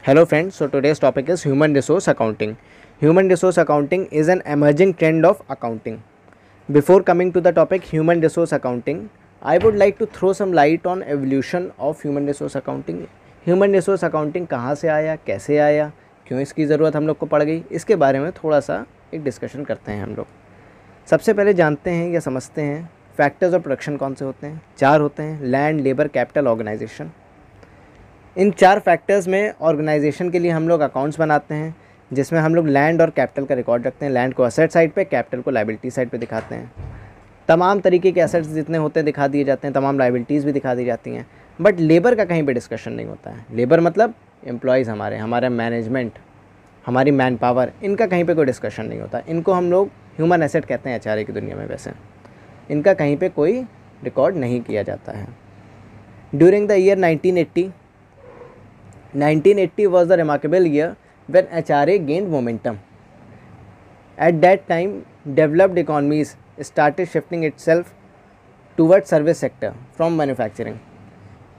Hello friends, so today's topic is human resource accounting. Human resource accounting is an emerging trend of accounting. Before coming to the topic human resource accounting, I would like to throw some light on evolution of human resource accounting. Human resource accounting कहाँ से आया, कैसे आया, क्यों इसकी ज़रूरत हम लोग को पड़ गई, इसके बारे में थोड़ा सा एक डिस्कशन करते हैं हम लोग। सबसे पहले जानते हैं या समझते हैं फैक्टर्स ऑफ प्रोडक्शन कौन से होते हैं। 4 होते हैं: लैंड, लेबर, कैपिटल, ऑर्गेनाइजेशन। इन 4 फैक्टर्स में ऑर्गेनाइजेशन के लिए हम लोग अकाउंट्स बनाते हैं, जिसमें हम लोग लैंड और कैपिटल का रिकॉर्ड रखते हैं। लैंड को असेट साइड पे, कैपिटल को लायबिलिटी साइड पे दिखाते हैं। तमाम तरीके के असेट्स जितने होते हैं दिखा दिए जाते हैं, तमाम लायबिलिटीज़ भी दिखा दी जाती हैं। बट लेबर का कहीं पे डिस्कशन नहीं होता है। लेबर मतलब एम्प्लॉयज़, हमारा मैनेजमेंट, हमारी मैन पावर, इनका कहीं पे कोई डिस्कशन नहीं होता। इनको हम लोग ह्यूमन एसेट कहते हैं एचआरए की दुनिया में। वैसे इनका कहीं पे कोई रिकॉर्ड नहीं किया जाता है। During the year 1980 was the remarkable year when HRA gained momentum. At that time, developed economies started shifting itself towards service sector from manufacturing.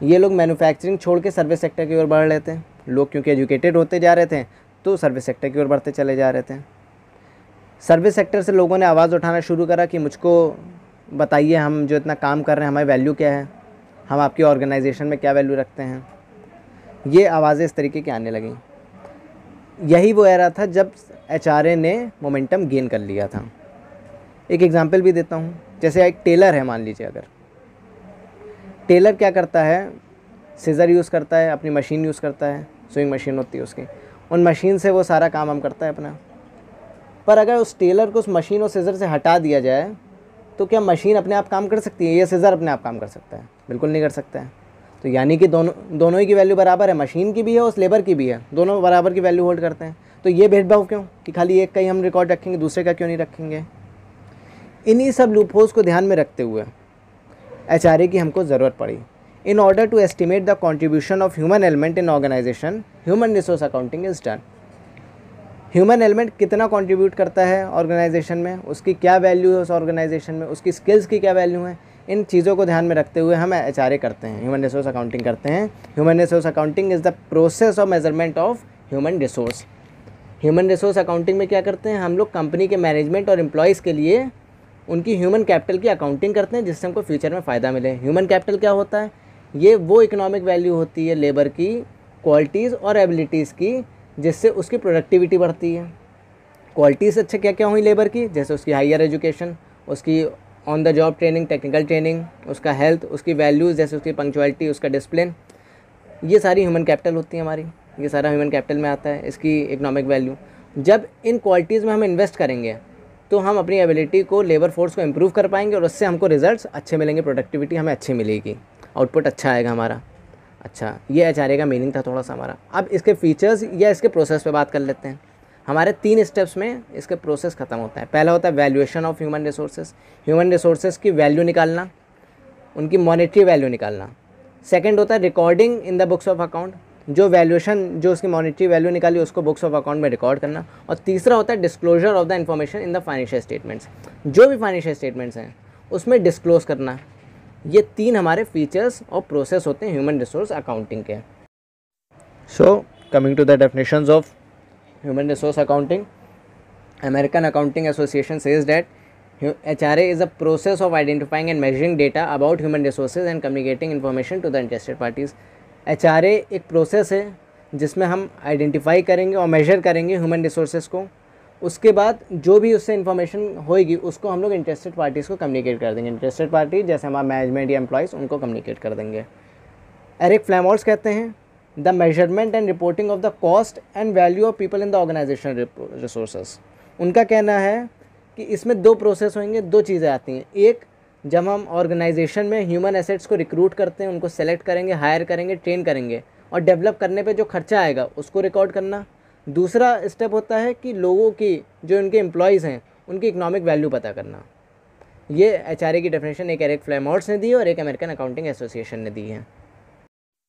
ये लोग मैन्युफैक्चरिंग छोड़ के सर्विस सेक्टर की ओर बढ़ रहे थे। लोग क्योंकि एजुकेटेड होते जा रहे थे तो सर्विस सेक्टर की ओर बढ़ते चले जा रहे थे। सर्विस सेक्टर से लोगों ने आवाज़ उठाना शुरू करा कि मुझको बताइए, हम जो इतना काम कर रहे हैं हमारी वैल्यू क्या है, हम आपकी ऑर्गेनाइजेशन में क्या वैल्यू रखते हैं। ये आवाज़ें इस तरीके की आने लगीं। यही वो एरा था जब एचआरए ने मोमेंटम गेन कर लिया था। एक एग्जांपल भी देता हूँ। जैसे एक टेलर है, मान लीजिए, अगर टेलर क्या करता है, सीज़र यूज़ करता है, अपनी मशीन यूज़ करता है, सुइंग मशीन होती है उसकी, उन मशीन से वो सारा काम हम करता है अपना। पर अगर उस टेलर को उस मशीन और सीज़र से हटा दिया जाए तो क्या मशीन अपने आप काम कर सकती है या सीज़र अपने आप काम कर सकता है? बिल्कुल नहीं कर सकता है। तो यानी कि दोनों ही की वैल्यू बराबर है, मशीन की भी है उस लेबर की भी है, दोनों बराबर की वैल्यू होल्ड करते हैं। तो ये भेदभाव क्यों कि खाली एक का ही हम रिकॉर्ड रखेंगे, दूसरे का क्यों नहीं रखेंगे? इन्हीं सब लूपहोल्स को ध्यान में रखते हुए एचआरए की हमको ज़रूरत पड़ी। In order to estimate the contribution of human element in organization, human resource accounting is done. Human element कितना कंट्रीब्यूट करता है ऑर्गेनाइजेशन में, उसकी क्या वैल्यू है उस ऑर्गेनाइजेशन में, उसकी स्किल्स की क्या वैल्यू है, इन चीज़ों को ध्यान में रखते हुए हम एचआरए करते हैं, ह्यूमन रिसोर्स अकाउंटिंग करते हैं। Human resource accounting is the process of measurement of human resource. Human resource accounting में क्या करते हैं हम लोग, कंपनी के मैनेजमेंट और एम्प्लॉयज़ के लिए उनकी ह्यूमन कैपिटल की अकाउंटिंग करते हैं, जिससे हमको फ्यूचर में फ़ायदा मिले। ह्यूमन कैपिटल क्या होता है? ये वो इकोनॉमिक वैल्यू होती है लेबर की, क्वालिटीज़ और एबिलिटीज़ की, जिससे उसकी प्रोडक्टिविटी बढ़ती है। क्वालिटीज़ अच्छे क्या क्या हुई लेबर की, जैसे उसकी हायर एजुकेशन, उसकी on the job training, technical training, उसका हेल्थ, उसकी वैल्यूज़ जैसे उसकी पंक्चुअलिटी, उसका डिसिप्लिन, ये सारी ह्यूमन कैपिटल होती है हमारी। ये सारा ह्यूमन कैपिटल में आता है, इसकी इकोनॉमिक वैल्यू। जब इन क्वालिटीज़ में हम इन्वेस्ट करेंगे तो हम अपनी एबिलिटी को, लेबर फोर्स को इम्प्रूव कर पाएंगे और उससे हमको रिजल्ट्स अच्छे मिलेंगे, प्रोडक्टिविटी हमें अच्छी मिलेगी, आउटपुट अच्छा आएगा हमारा। अच्छा, ये एचआरए का मीनिंग था थोड़ा सा हमारा। अब इसके फीचर्स या इसके प्रोसेस पे बात कर लेते हैं। हमारे 3 स्टेप्स में इसके प्रोसेस ख़त्म होता है। पहला होता है valuation of human resources, human resources की वैल्यू निकालना, उनकी मॉनेटरी वैल्यू निकालना। सेकंड होता है recording in the books of account, जो वैल्यूएशन, जो उसकी मॉनेटरी वैल्यू निकाली उसको बुक्स ऑफ अकाउंट में रिकॉर्ड करना। और तीसरा होता है disclosure of the information in the financial statements, जो भी फाइनेंशियल स्टेटमेंट्स हैं उसमें डिस्क्लोज करना। ये 3 हमारे फीचर्स और प्रोसेस होते हैं ह्यूमन रिसोर्स अकाउंटिंग के। So coming to the definitions of human resource accounting, American Accounting Association says that HRA is a process of identifying and measuring data about human resources and communicating information to the interested parties. HRA एक process है जिसमें हम identify करेंगे और major करेंगे human resources को। उसके बाद जो भी उससे इन्फॉर्मेशन होएगी उसको हम लोग इंटरेस्टेड पार्टीज़ को कम्युनिकेट कर देंगे। इंटरेस्टेड पार्टी जैसे हमारा मैनेजमेंट या एम्प्लॉयज़, उनको कम्युनिकेट कर देंगे। एरिक फ्लैमोर्स कहते हैं the measurement and reporting of the cost and value of people in the organization resources. उनका कहना है कि इसमें 2 प्रोसेस होंगे, 2 चीज़ें आती हैं। एक, जब हम ऑर्गेनाइजेशन में ह्यूमन एसेट्स को रिक्रूट करते हैं, उनको सेलेक्ट करेंगे, हायर करेंगे, ट्रेन करेंगे और डेवलप करने पे जो खर्चा आएगा उसको रिकॉर्ड करना। दूसरा स्टेप होता है कि लोगों की, जो उनके एम्प्लॉयज़ हैं, उनकी इकोनॉमिक वैल्यू पता करना। ये एचआरए की डेफिनेशन एक एरिक फ्लैमोर्स ने दी और एक अमेरिकन अकाउंटिंग एसोसिएशन ने दी है।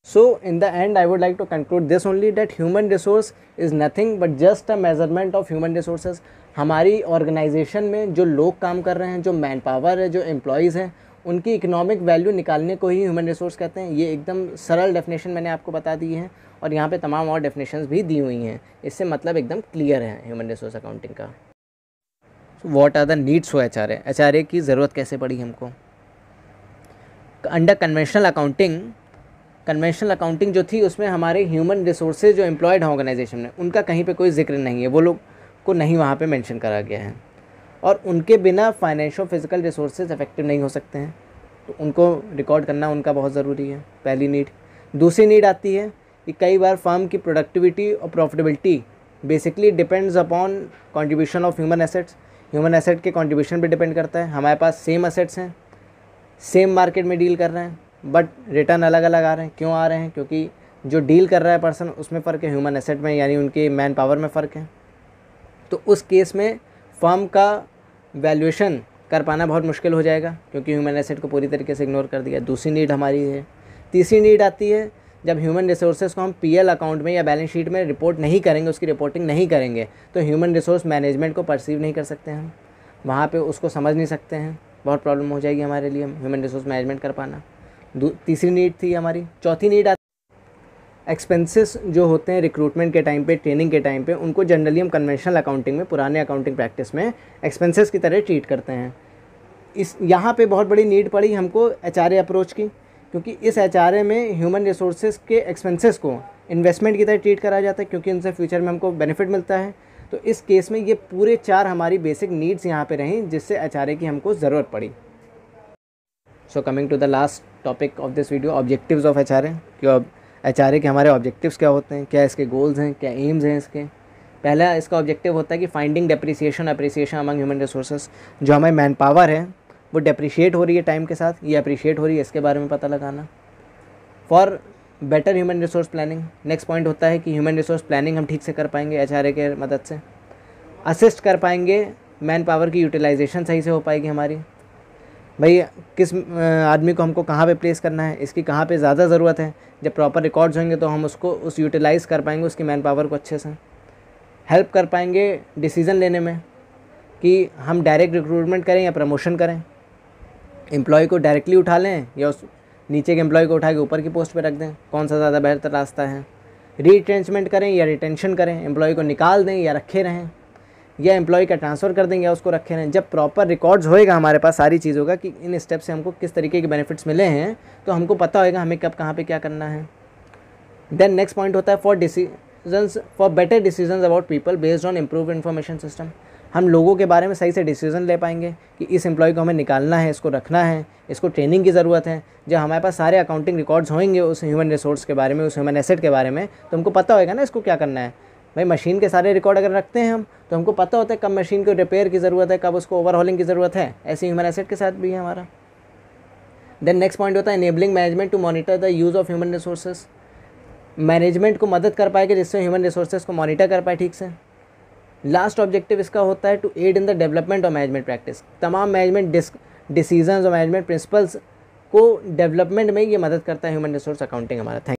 So in the end I would like to conclude this only, that human resource is nothing but just a measurement of human resources. हमारी ऑर्गेनाइजेशन में जो लोग काम कर रहे हैं, जो मैन पावर है, जो एम्प्लॉयज़ हैं, उनकी इकोनॉमिक वैल्यू निकालने को ही ह्यूमन रिसोर्स कहते हैं। ये एकदम सरल डेफिनेशन मैंने आपको बता दी है। और और यहाँ पे तमाम और डेफिनेशंस भी दी हुई हैं। इससे मतलब एकदम क्लियर है ह्यूमन रिसोर्स अकाउंटिंग का। What are the needs for HRA? HRA की ज़रूरत कैसे पड़ी हमको? अंडर कन्वेंशनल अकाउंटिंग जो थी उसमें हमारे ह्यूमन रिसोर्सेज जो एम्प्लॉयड हैं ऑर्गेनाइजेशन में, उनका कहीं पे कोई जिक्र नहीं है, वो लोग को नहीं वहाँ पे मेंशन करा गया है। और उनके बिना फाइनेंशियल फिजिकल रिसोर्सेज इफेक्टिव नहीं हो सकते हैं, तो उनको रिकॉर्ड करना उनका बहुत ज़रूरी है, पहली नीड। दूसरी नीड आती है कि कई बार फर्म की प्रोडक्टिविटी और profitability basically depends upon contribution of human assets. Human asset के कंट्रीब्यूशन पे डिपेंड करता है। हमारे पास सेम एसेट्स हैं, सेम मार्केट में डील कर रहे हैं, बट रिटर्न अलग अलग आ रहे हैं। क्यों आ रहे हैं? क्योंकि जो डील कर रहा है पर्सन उसमें फ़र्क है, ह्यूमन एसेट में यानी उनके मैन पावर में फ़र्क है। तो उस केस में फर्म का वैल्यूएशन कर पाना बहुत मुश्किल हो जाएगा, क्योंकि ह्यूमन एसेट को पूरी तरीके से इग्नोर कर दिया। दूसरी नीड हमारी है। तीसरी नीड आती है जब ह्यूमन रिसोर्सेज को हम PL अकाउंट में या बैलेंस शीट में रिपोर्ट नहीं करेंगे, उसकी रिपोर्टिंग नहीं करेंगे, तो ह्यूमन रिसोर्स मैनेजमेंट को परसीव नहीं कर सकते हम, वहाँ पे उसको समझ नहीं सकते हैं, बहुत प्रॉब्लम हो जाएगी हमारे लिए ह्यूमन रिसोर्स मैनेजमेंट कर पाना। तीसरी नीड थी हमारी। चौथी नीड आती एक्सपेंसेस जो होते हैं रिक्रूटमेंट के टाइम पे, ट्रेनिंग के टाइम पे, उनको जनरली हम कन्वेंशनल अकाउंटिंग में, पुराने अकाउंटिंग प्रैक्टिस में एक्सपेंसेस की तरह ट्रीट करते हैं। यहाँ पे बहुत बड़ी नीड पड़ी हमको HRA अप्रोच की, क्योंकि इस HRA में ह्यूमन रिसोर्सेज के एक्सपेंसेस को इन्वेस्टमेंट की तरह ट्रीट करा जाता है, क्योंकि इनसे फ्यूचर में हमको बेनिफिट मिलता है। तो इस केस में ये पूरे 4 हमारी बेसिक नीड्स यहाँ पे रहीं, जिससे HRA की हमको ज़रूरत पड़ी। So coming to the last topic of this video, objectives of HRA। कि HRA के हमारे ऑब्जेक्टिव्स क्या होते हैं, क्या इसके गोल्स हैं, क्या एम्स हैं इसके। पहला इसका ऑब्जेक्टिव होता है कि finding depreciation appreciation among human resources. जो हमारी मैन पावर है वो डेप्रिशिएट हो रही है टाइम के साथ, ये अप्रिशिएट हो रही है, इसके बारे में पता लगाना। For better human resource planning, next point होता है कि ह्यूमन रिसोर्स प्लानिंग हम ठीक से कर पाएंगे HRA के मदद से, असिस्ट कर पाएंगे, मैन पावर की यूटिलाइजेशन सही से हो पाएगी हमारी। भाई किस आदमी को हमको कहाँ पे प्लेस करना है, इसकी कहाँ पे ज़्यादा ज़रूरत है, जब प्रॉपर रिकॉर्ड्स होंगे तो हम उसको उस यूटिलाइज़ कर पाएंगे उसकी मैन पावर को अच्छे से। हेल्प कर पाएंगे डिसीज़न लेने में कि हम डायरेक्ट रिक्रूटमेंट करें या प्रमोशन करें, एम्प्लॉय को डायरेक्टली उठा लें या उस नीचे के एम्प्लॉय को उठा के ऊपर की पोस्ट पे रख दें, कौन सा ज़्यादा बेहतर रास्ता है। रीट्रेंचमेंट करें या रिटेंशन करें, एम्प्लॉय को निकाल दें या रखे रहें, या एम्प्लॉय का ट्रांसफ़र कर दें या उसको रखे रहें। जब प्रॉपर रिकॉर्ड्स होएगा हमारे पास सारी चीज़ों का कि इन स्टेप से हमको किस तरीके के बेनिफिट्स मिले हैं, तो हमको पता होएगा हमें कब कहाँ पे क्या करना है। देन नेक्स्ट पॉइंट होता है for better decisions about people based on improve information system. हम लोगों के बारे में सही से डिसीजन ले पाएंगे कि इस एम्प्लॉय को हमें निकालना है, इसको रखना है, इसको ट्रेनिंग की ज़रूरत है। जब हमारे पास सारे अकाउंटिंग रिकॉर्ड्स होंगे उस ह्यूमन रिसोर्स के बारे में, उस ह्यूमन एसेट के बारे में, तो हमको पता होगा ना इसको क्या करना है। भाई मशीन के सारे रिकॉर्ड अगर रखते हैं हम, तो हमको पता होता है कब मशीन को रिपेयर की ज़रूरत है, कब उसको ओवरहॉलिंग की ज़रूरत है। ऐसे ह्यूमन एसेट के साथ भी है हमारा। देन नेक्स्ट पॉइंट होता है enabling management to monitor the use of human resources. Management को मदद कर पाएगा जिससे ह्यूमन रिसोर्सेज को मॉनिटर कर पाए ठीक से। लास्ट ऑब्जेक्टिव इसका होता है to aid in the development of management practice. तमाम मैनेजमेंट डिसीजंस और मैनेजमेंट प्रिंसिपल्स को डेवलपमेंट में ये मदद करता है ह्यूमन रिसोर्स अकाउंटिंग हमारा। थैंक